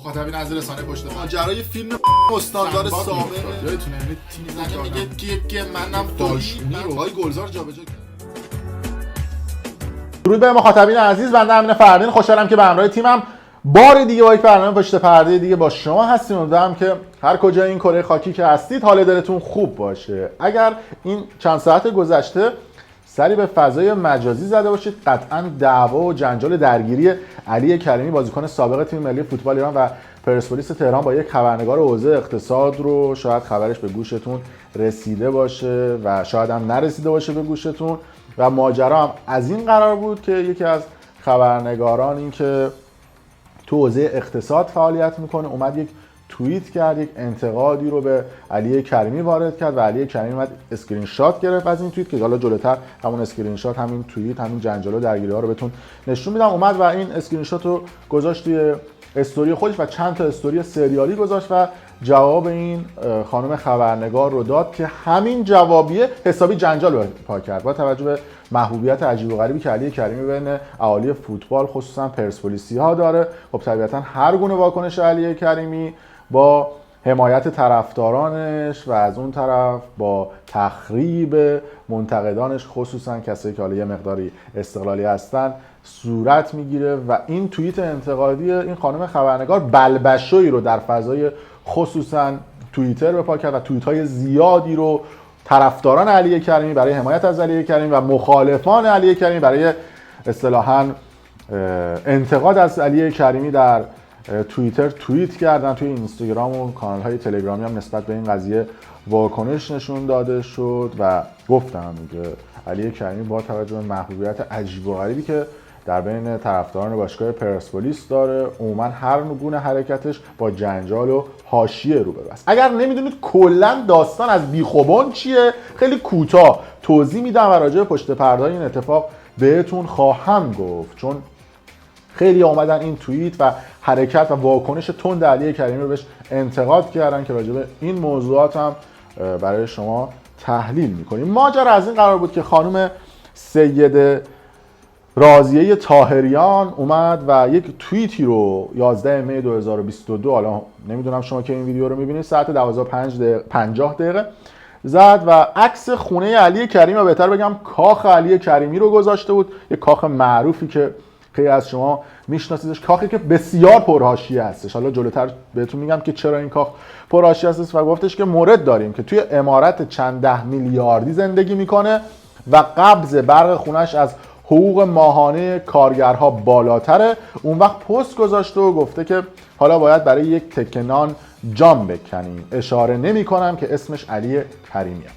مخاطبین از رسانه پشت ماجرای فیلم استاندار سابق یادتونه یعنی تیم زنه میگه که منم داشتونی رو های گلزار جابجا کرد. درود به مخاطبین عزیز، بنده امین فردین خوشحالم که به همراه تیمم بار دیگه با یک برنامه پشت پرده دیگه با شما هستیم. امیدوارم که هر کجا این کره خاکی که هستید حال دلتون خوب باشه. اگر این چند ساعت گذشته سری به فضای مجازی زده باشید، قطعاً دعوا و جنجال درگیری علی کریمی بازیکن سابق تیم ملی فوتبال ایران و پرسپولیس تهران با یک خبرنگار حوزه اقتصاد رو شاید خبرش به گوشتون رسیده باشه و شاید هم نرسیده باشه به گوشتون. و ماجرا هم از این قرار بود که یکی از خبرنگاران این که تو حوزه اقتصاد فعالیت میکنه اومد یک توییت کرد، یک انتقادی رو به علی کریمی وارد کرد و علی کریمی اومد اسکرین شات گرفت از این توییت که حالا جلوتر همون اسکرین شات، همین توییت، همین جنجال و درگیری ها رو بهتون نشون میدم. اومد و این اسکرین شات رو گذاشت توی استوری خودش و چند تا استوری سریالی گذاشت و جواب این خانم خبرنگار رو داد که همین جوابیه حسابی جنجال برپا کرد با توجه به محبوبیت عجیب و غریبی که علی کریمی بین اهالی فوتبال خصوصا پرسپولیسی ها داره. خب طبیعتا هر گونه واکنش علی کریمی با حمایت طرفدارانش و از اون طرف با تخریب منتقدانش خصوصا کسایی که حالا یه مقداری استقلالی هستن صورت میگیره و این توییت انتقادی این خانم خبرنگار بلبشویی رو در فضای خصوصا توییتر بپا کرد و توییت های زیادی رو طرفداران علی کریمی برای حمایت از علی کریمی و مخالفان علی کریمی برای اصطلاحاً انتقاد از علی کریمی در توییتر توییت کردن. توی اینستاگرام و کانال های تلگرامی هم نسبت به این قضیه واکنش نشون داده شد و گفتم دیگه علی کریمی با توجه به محبوبیت عجیب و غریبی که در بین طرفداران باشگاه پرسپولیس داره عموما هر گونه حرکتش با جنجال و حاشیه رو ببست. اگر نمیدونید کلا داستان از بیخوبان چیه خیلی کوتاه توضیح میدم و راجع به پشت پرده این اتفاق بهتون خواهم گفت، چون خیلی اومدن این توییت و حرکت و واکنش تند علی کریمی رو بهش انتقاد کردن که راجع به این موضوعات هم برای شما تحلیل میکنیم. ماجرا از این قرار بود که خانم سید راضیه طاهریان اومد و یک توییتی رو 11 می 2022 حالا نمیدونم شما که این ویدیو رو میبینید ساعت 12:50 زد و عکس خونه علی کریمی و بهتر بگم کاخ علی کریمی رو گذاشته بود. یک کاخ معروفی که خیلی از شما میشناسیدش، کاخی که بسیار پرحاشیه هستش. حالا جلوتر بهتون میگم که چرا این کاخ پرحاشیه هستش و گفتش که مورد داریم که توی عمارت چند ده میلیاردی زندگی میکنه و قبض برق خونش از حقوق ماهانه کارگرها بالاتره. اون وقت پست گذاشته و گفته که حالا باید برای یک تکه نان جام بکنیم، اشاره نمی کنم که اسمش علی کریمیه.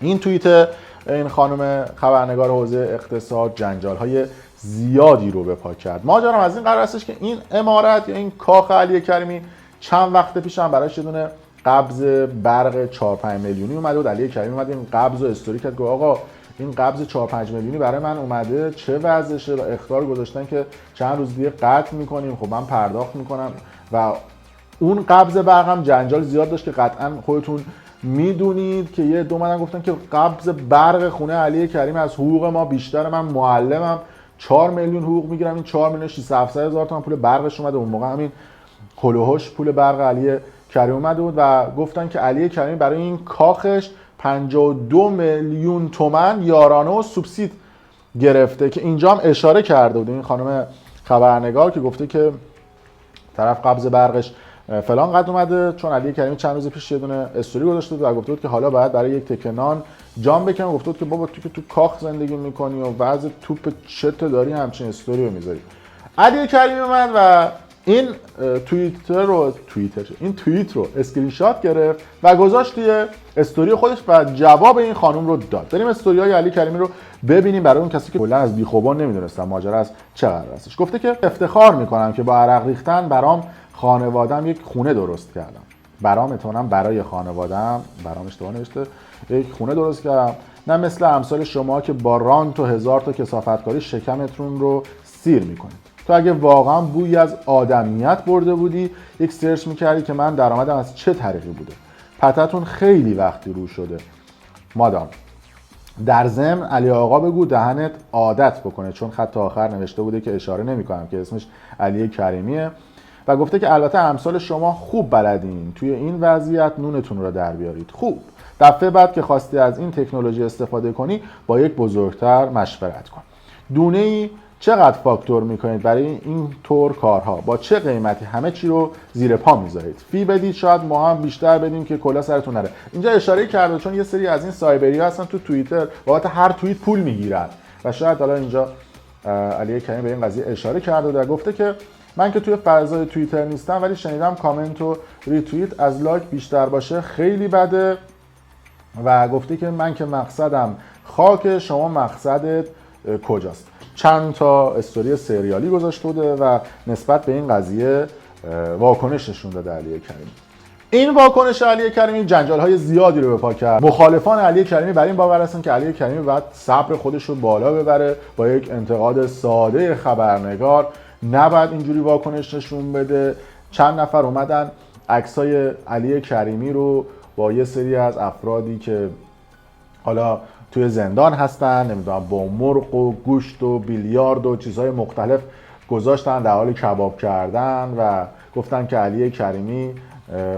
این توییت این خانم خبرنگار حوزه اقتصاد جنجال‌های زیادی رو به پا کرد. ماجرا از این قرار هستش که این عمارت یا این کاخ علی کریمی چند وقت پیش هم براش یه دونه قبض برق 4-5 میلیونی اومده بود. علی کریمی اومد این قبض رو استوری کرد، گفت آقا این قبض 4-5 میلیونی برای من اومده، چه وضعشه؟ و اخطار گذاشتن که چند روز دیگه قطع میکنیم، خب من پرداخت میکنم. و اون قبض برق هم جنجال زیاد داشت که قطعا خودتون میدونید که یه دو منم گفتن که قبض برق خونه علی کریمی از حقوق ما بیشتر، من معلمم 4 میلیون حقوق میگیرم، این 4 میلیون 600,000 تومان پول برقش اومده. اون موقع همین هلوهوش پول برق علی کریمی اومده بود و گفتن که علی کریمی برای این کاخش 52 میلیون تومان یارانه و سوبسید گرفته که اینجا هم اشاره کرده بود این خانم خبرنگار که گفته که طرف قبض برقش فلان قد اومده، چون علی کریمی چند روز پیش یه دونه استوری گذاشته بود و گفته بود که حالا باید برای یک تکه نان جام بکنم. گفته بود که بابا تو که تو کاخ زندگی میکنی و وضع توپ چت داری همچین استوری رو میذاری. علی کریمی اومد و این توییت رو اسکرین شات گرفت و گذاشت توی استوری خودش و جواب این خانم رو داد. بریم استوریای علی کریمی رو ببینیم برای اون کسی که کلا از بیخوبان نمیدونستن ماجرا از چه قرار هستش. گفته که افتخار میکنم که با عرق ریختن برام خانواده‌ام یک خونه درست کردم. برای خانواده‌ام اشتباه نوشته، یک خونه درست کردم، نه مثل امثال شما که با رانت و 1000 تا کثافتکاری شکمتون رو سیر میکنید. تو اگه واقعا بویی از آدمیت برده بودی یک سرچ میکردی که من درآمدم از چه طریقی بوده. پتتون خیلی وقتی رو شده مادام. در ضمن علی آقا بگو دهنت عادت بکنه، چون خط آخر نوشته بوده که اشاره نمیکنم که اسمش علی کریمیه و گفته که البته امثال شما خوب بلدین توی این وضعیت نونتون رو در بیارید. خوب، دفعه بعد که خواستی از این تکنولوژی استفاده کنی با یک بزرگتر مشورت کن. دونه‌ای چقدر فاکتور میکنید برای این طور کارها؟ با چه قیمتی همه چی رو زیر پا میذارید؟ فی بدید، شاید ما هم بیشتر بدیم که کلا سرتون نره. اینجا اشاره کرده چون یه سری از این سایبری هستن تو توییتر بابت هر توییت پول میگیرن و شاید حالا اینجا علی کریمی به این قضیه اشاره کرده و گفته که من که توی فضای توییتر نیستم ولی شنیدم کامنت و ریتوییت از لایک بیشتر باشه خیلی بده و گفته که من که مقصدم خاک، شما مقصدت کجاست؟ چند تا استوری سریالی گذاشته بوده و نسبت به این قضیه واکنش نشون داده علی کریمی. این واکنش علی کریمی جنجال‌های زیادی رو به پا کرد. مخالفان علی کریمی بر این باور هستن که علی کریمی باید صبر خودش رو بالا ببره، با یک انتقاد ساده خبرنگار نباید اینجوری واکنش نشون بده. چند نفر اومدن عکسای علی کریمی رو با یه سری از افرادی که حالا توی زندان هستن، نمیدونم با مرغ و گوشت و بیلیارد و چیزهای مختلف گذاشتن در حال کباب کردن و گفتن که علی کریمی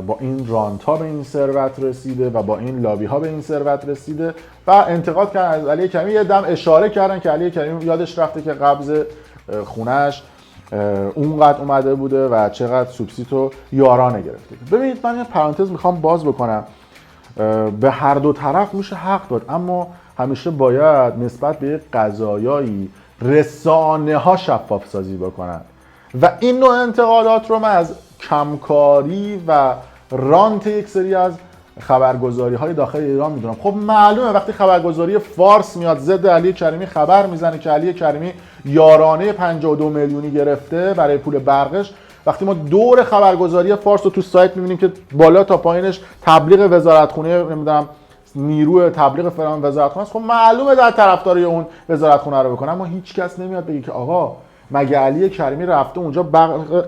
با این رانت ها به این ثروت رسیده و با این لابی ها به این ثروت رسیده و انتقاد کردن از علی کریمی. یه دم اشاره کردن که علی کریمی یادش رفته که قبض خونش اونقدر اومده بوده و چقدر سوبسیدو یارانه گرفته. ببینید من یه پرانتز میخوام باز بکنم. به هر دو طرف میشه حق داد، اما همیشه باید نسبت به یک قضایایی رسانه ها شفاف سازی بکنن و این نوع انتقادات رو من از کمکاری و رانت یک سری از خبرگزاری های داخل ایران میدونم. خب معلومه وقتی خبرگزاری فارس میاد ضد علی کریمی خبر میزنه که علی کریمی یارانه 52 میلیونی گرفته برای پول برقش، وقتی ما دور خبرگزاری فارس رو تو سایت میبینیم که بالا تا پایینش تبلیغ وزارتخونه، نمیدونم نیروی تبلیغ فلان وزارتخونه است، خب معلومه در طرفداری اون وزارتخونه رو بکنه. اما هیچ کس نمیاد بگه که آقا مگه علی کریمی رفته اونجا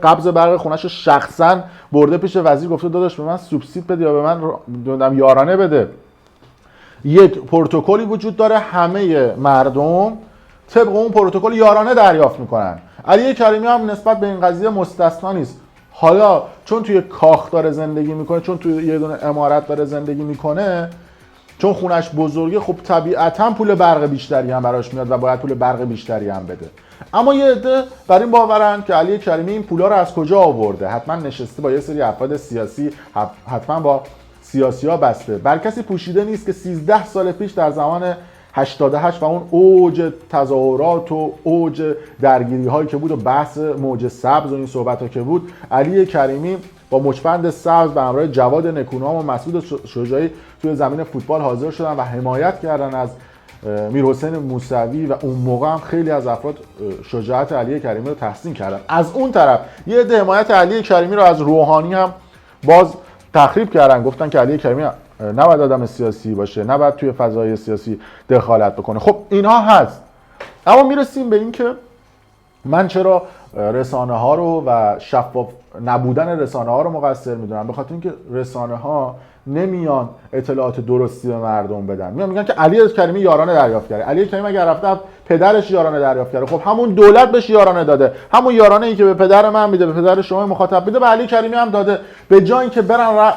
قبض برق خونه‌شو شخصا برده پیش وزیر گفته داداش به من سوبسید بده یا به من یارانه بده؟ یک پروتکلی وجود داره، همه مردم طبق اون پروتکل یارانه دریافت میکنن. علی کریمی هم نسبت به این قضیه مستثنا نیست. حالا چون توی کاخ داره زندگی میکنه، چون توی یه دونه عمارت داره زندگی میکنه، چون خونش بزرگه، خب طبیعتا پول برق بیشتری هم براش میاد و باید پول برق بیشتری هم بده. اما یه عده بر این باورن که علی کریمی این پولا رو از کجا آورده. حتما نشسته با یه سری افراد سیاسی، حتما با سیاسی‌ها بسته. بر کسی پوشیده نیست که 13 سال پیش در زمان 88 و اون اوج تظاهرات و اوج درگیری هایی که بود و بحث موج سبز و این صحبت ها که بود، علی کریمی با مچبند سبز به همراه جواد نکونام و مسعود شجاعی توی زمین فوتبال حاضر شدن و حمایت کردن از میرحسین موسوی و اون موقع هم خیلی از افراد شجاعت علی کریمی رو تحسین کردن. از اون طرف یه عده حمایت علی کریمی رو از روحانی هم باز تخریب کردن، گفتن که علی کریمی نباید آدم سیاسی باشه، نباید توی فضای سیاسی دخالت بکنه. خب اینها هست، اما میرسیم به این که من چرا رسانه ها رو و شفاف نبودن رسانه ها رو مقصر میدونم؟ به خاطر اینکه رسانه ها نمیان اطلاعات درستی به مردم بدن. میگن که علی کریمی یارانه دریافت کرده. علی کریمی اگر رفته پدرش یارانه دریافت کرده، خب همون دولت بهش یارانه داده، همون یارانه ای که به پدر من میده، به پدر شما مخاطب میده، به علی کریمی هم داده. به جای اینکه برن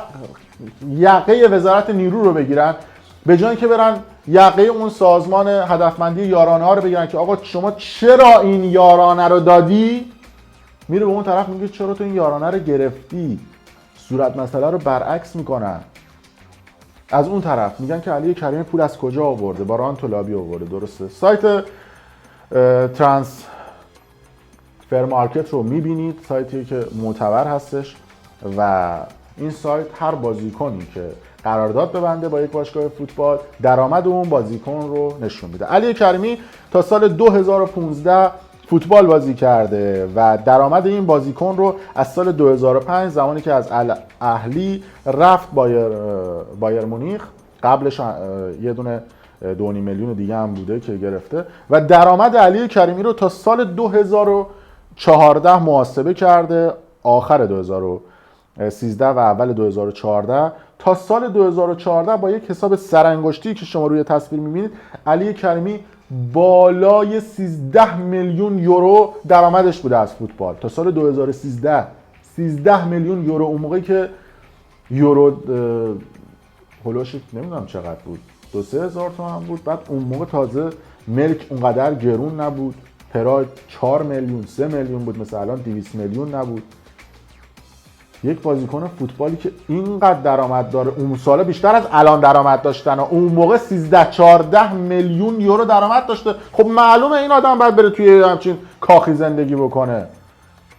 یقه وزارت نیرو رو بگیرن، به جای اینکه برن یقه اون سازمان هدفمندی یارانه ها رو بگیرن که آقا شما چرا این یارانه رو دادی، میره به اون طرف میگه چرا تو این یارانه رو گرفتی، صورت مسئله رو برعکس میکنن. از اون طرف میگن که علی کریمی پول از کجا آورده، با رانت و لابی آورده. درسته؟ سایت ترانسفر مارکت رو میبینید، سایتی که معتبر هستش و این سایت هر بازیکنی که قرارداد ببنده با یک باشگاه فوتبال، درآمد اون بازیکن رو نشون میده. علی کریمی تا سال 2015 فوتبال بازی کرده و درآمد این بازیکن رو از سال 2005 زمانی که از اهلی رفت بایر مونیخ، قبلش یه دونه 2.5 میلیون دیگه هم بوده که گرفته، و درآمد علی کریمی رو تا سال 2014 محاسبه کرده، آخر 2013 و اول 2014 تا سال 2014 با یک حساب سرانگشتی که شما روی تصویر می‌بینید، علی کریمی بالای 13 میلیون یورو درآمدش بوده از فوتبال تا سال 2013. 13 میلیون یورو. اون موقعی که یورو هولوش نمیدونم چقدر بود، 2-3 هزار تومان بود. بعد اون موقع تازه ملک اونقدر گرون نبود، پراید 4 میلیون 3 میلیون بود، مثلا الان 200 میلیون نبود. یک بازیکن فوتبالی که اینقدر درآمد داره اون سالا بیشتر از الان درآمد داشتن، اون موقع 13-14 میلیون یورو درآمد داشته. خب معلومه این آدم باید بره توی همچین کاخی زندگی بکنه.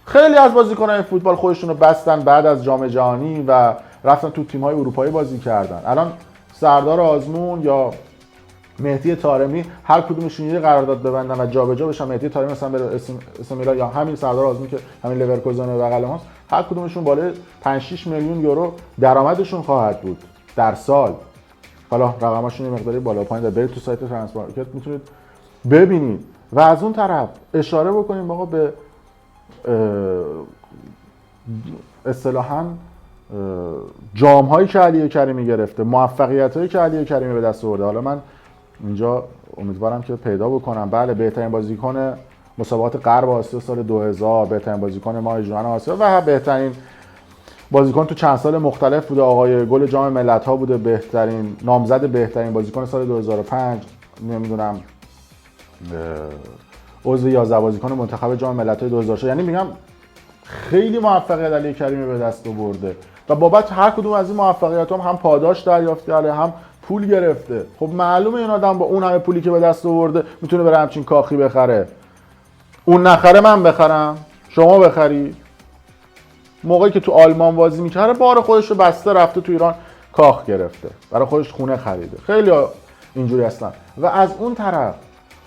خیلی از بازیکنان فوتبال خودشون رو بستن بعد از جام جهانی و رفتن تو تیم‌های اروپایی بازی کردن. الان سردار آزمون یا مهدی طارمی هر کدومشون یه قرارداد ببندن و جابجا بشن، مهدی طارمی مثلا بره اس میلان یا همین سردار آزمون که همین لورکوزن بغل ماست، هر کدومشون بالای 5-6 میلیون یورو درآمدشون خواهد بود در سال. حالا رقماشون یه مقداری بالا پایین داره، برید تو سایت ترانسفرمارکت میتونید ببینید. و از اون طرف اشاره بکنیم آقا به اصطلاحاً جام هایی که علی کریمی گرفته، موفقیت هایی که علی کریمی به دست آورده. حالا من اینجا امیدوارم که پیدا بکنم. بله، بهترین بازیکن مسابقات غرب آسیا سال 2000، بهترین بازیکن ماه جهان آسیا و بهترین بازیکن تو چند سال مختلف بوده. آقای گل جام ملت‌ها بوده، بهترین نامزد بهترین بازیکن سال 2005، نمیدونم عضو 11 بازیکن منتخب جام ملت‌های 2006. یعنی میگم خیلی موفقیت علی کریمی به دست آورده و بابت هر کدوم از این موفقیت هم پاداش دریافت کرده، هم پول گرفته. خب معلومه این آدم با اون همه پولی که به دست آورده میتونه بره همچین کاخی بخره. اون نخره من بخرم، شما بخری. موقعی که تو آلمان بازی میکرده بار خودش رو بسته رفته تو ایران کاخ گرفته، برای خودش خونه خریده. خیلی اینجوری هستن. و از اون طرف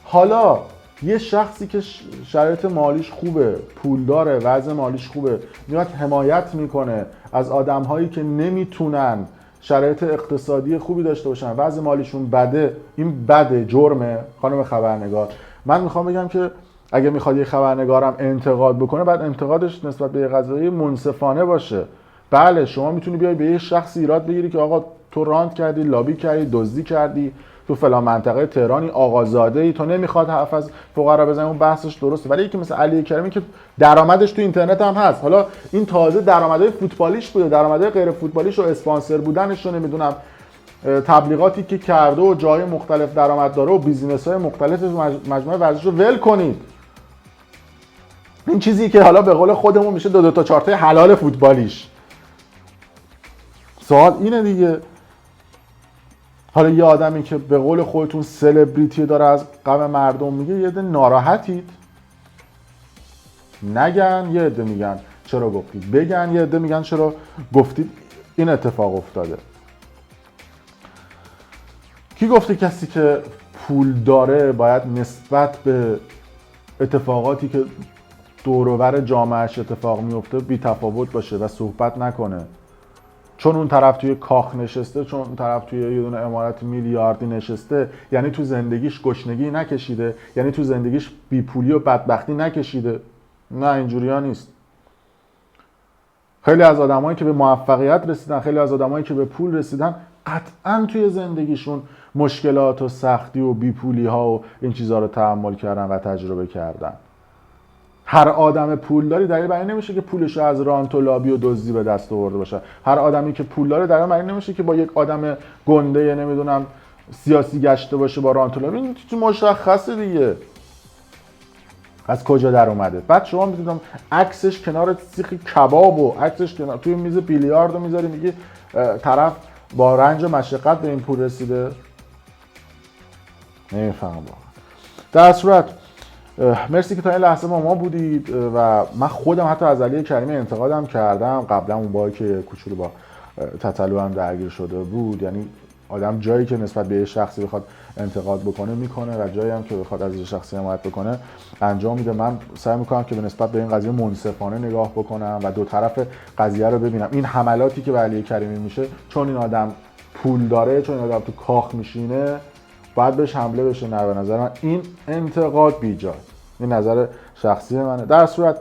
حالا یه شخصی که شرایط مالیش خوبه، پولداره، وضع مالیش خوبه، میاد حمایت میکنه از آدم‌هایی که نمیتونن شرایط اقتصادی خوبی داشته باشن، وضع مالیشون بده. این بده، جرمه. خانم خبرنگار، من میخوام بگم که اگه میخواد یه خبرنگارم انتقاد بکنه، بعد انتقادش نسبت به یه قضیه منصفانه باشه. بله، شما میتونی بیای به یه شخص ایراد بگیری که آقا تو رانت کردی، لابی کردی، دزدی کردی، تو فلان منطقه تهرانی آقازاده ای، تو نمیخواد حرف از فقرا بزنی، اون بحثش درسته. ولی یکی مثل علی کریمی که درآمدش تو اینترنت هم هست، حالا این تازه درآمدهای فوتبالیش بوده، درآمدهای غیر فوتبالیش و اسپانسر بودنش رو نمیدونم، تبلیغاتی که کرده و جای مختلف درآمد داره و بیزینس‌های مختلف مجموعه ورزش رو ول کنید. این چیزی که حالا به قول خودمون میشه دو تا چارت حلال فوتبالیش. سوال اینه دیگه. حالا یه آدمی که به قول خودتون سلبریتی داره از غم مردم میگه، یه عده ناراحتید. نگن، یه عده میگن چرا گفتید، بگن، یه عده میگن چرا گفتید این اتفاق افتاده. کی گفته کسی که پول داره باید نسبت به اتفاقاتی که دور و بر جامعهش اتفاق میفته بی تفاوت باشه و صحبت نکنه؟ چون اون طرف توی کاخ نشسته، چون اون طرف توی یه دونه عمارت میلیاردی نشسته، یعنی تو زندگیش گشنگی نکشیده، یعنی تو زندگیش بیپولی و بدبختی نکشیده. نه، اینجوری‌ها نیست. خیلی از آدمایی که به موفقیت رسیدن، خیلی از آدمایی که به پول رسیدن، قطعاً توی زندگیشون مشکلات و سختی و بیپولی‌ها و این چیزها رو تحمل کردن و تجربه کردن. هر آدم پولداری دلیل بر این نمیشه که پولش رو از رانت و لابی و دزدی به دست آورده باشه. هر آدمی که پول داره دلیل بر این نمیشه که با یک آدم گنده نمیدونم سیاسی گشته باشه با رانت و لابی. این چیز مشخصه دیگه از کجا در اومده. بعد شما میتونم عکسش کنار سیخ کباب و عکسش کنار توی میز بیلیارد رو میذاری، میگی طرف با رنج و مشقت به این پول رسیده. نمیفهمم واقعا. در صورت مرسی که تا این لحظه با ما بودید و من خودم حتی از علی کریمی انتقادم کردم قبلا، اون باری که کوچولو با تتلو هم درگیر شده بود. یعنی آدم جایی که نسبت به یه شخصی بخواد انتقاد بکنه میکنه و جایی هم که بخواد از یه شخصی حمایت بکنه انجام میده. من سعی میکنم که به نسبت به این قضیه منصفانه نگاه بکنم و دو طرف قضیه رو ببینم. این حملاتی که به علی کریمی میشه چون این آدم پول داره، چون این آدم تو کاخ میشینه، باید بهش حمله بشه. نه، به نظر من این انتقاد بیجا. این نظر شخصی منه. در صورت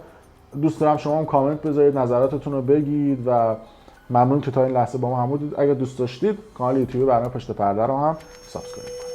دوست دارم شما هم کامنت بذارید، نظراتتون رو بگید و ممنون که تا این لحظه با ما هم بودید. اگر دوست داشتید کانال یوتیوب برنامه پشت پرده رو هم سابسکرایب کنید.